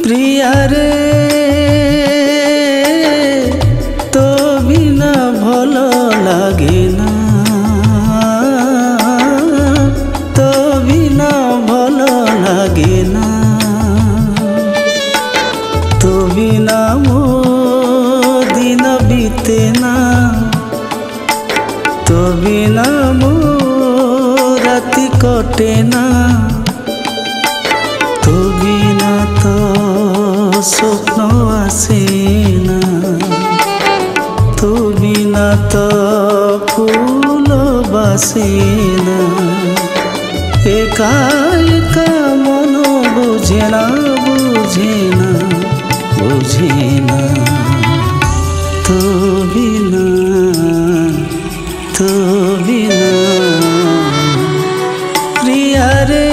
प्रिया रे तो बिना भल लागे ना, तो बिना भल लागे ना, तो बिना मो दिन बीते ना, तो बिना मो राति कटे ना, तो बिना तो स्वप्न आसे ना, तो बिना तो फूल बासे ना, एका एका मन बुझे ना, बुझे ना, बुझे ना, तो बिना, तो बिना प्रिया रे,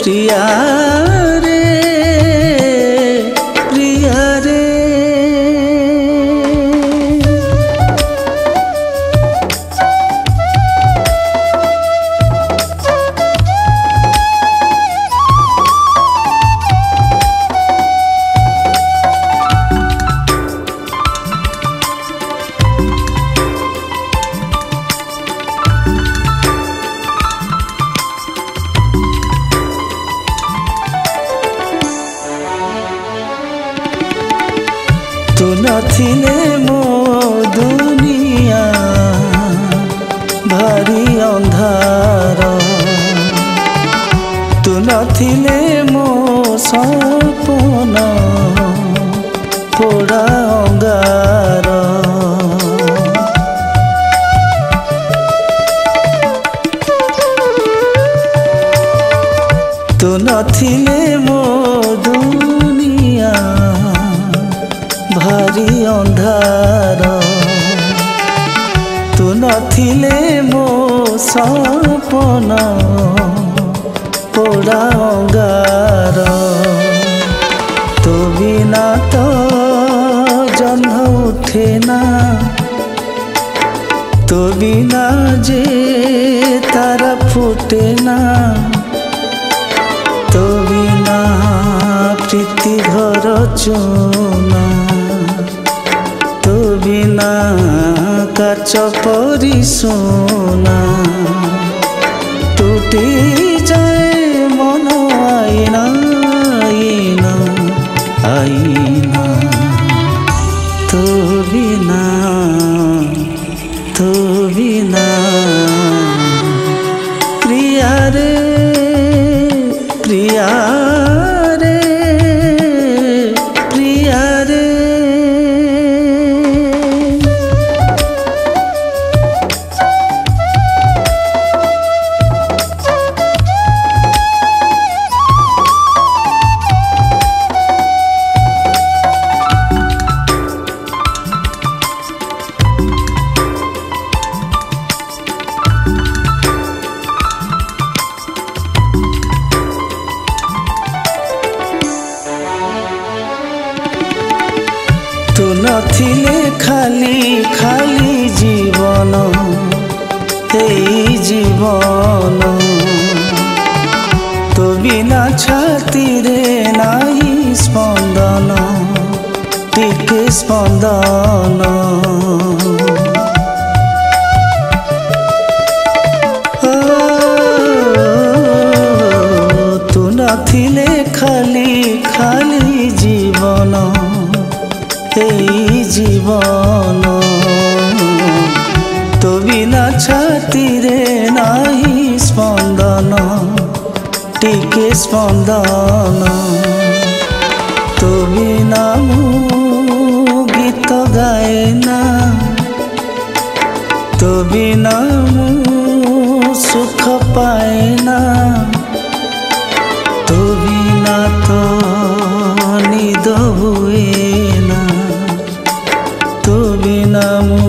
प्रिया रे, प्रिया रे। तू नथिले मो दुनिया भारी अंधार, तू नथिले मो सपन पोड़ा अंगार, तू नथिले मो दुनिया भारी अंधार, तू नथिले मो सपन पोड़ा अंगार, तो बिना तो जन्म उठे ना, तो बिना जे तारा फुटे ना, तो बिना प्रीति घर चुना, तो बिना काच परी सोना, टूटी जाए मन आईना, आईना, आईना, तो बिना, तो बिना प्रिया रे, प्रिया रे, प्रिया रे। तू नथिले खाली खाली जीवन, एई जीवन, तो बिना छाती रे नाही स्पंदन, टिके स्पंदन, तू नथिले खाली खाली जीवन, एई जीवन, तो बिना छाती रे नाही स्पंदन। टिके स्पंदन तो बिना मु गीत गाएना तो बिना मु सुख पाएना तो बिना तो निद हुएना तो बिना मु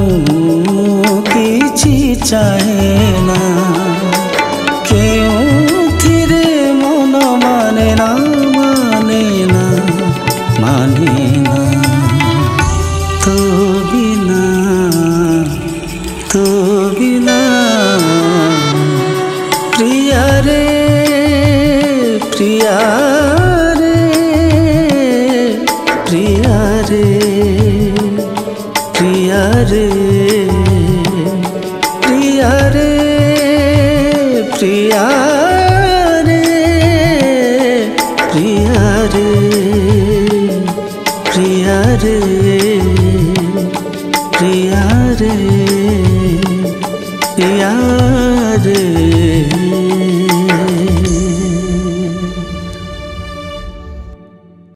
किछि चाहेना केउथिरे मन माने ना माने ना माने ना तो बिना प्रिया रे प्रिया रे प्रिया रे प्रिया रे प्रिया रे प्रिया रे प्रिया रे प्रिया रे प्रिया रे प्रिया रे।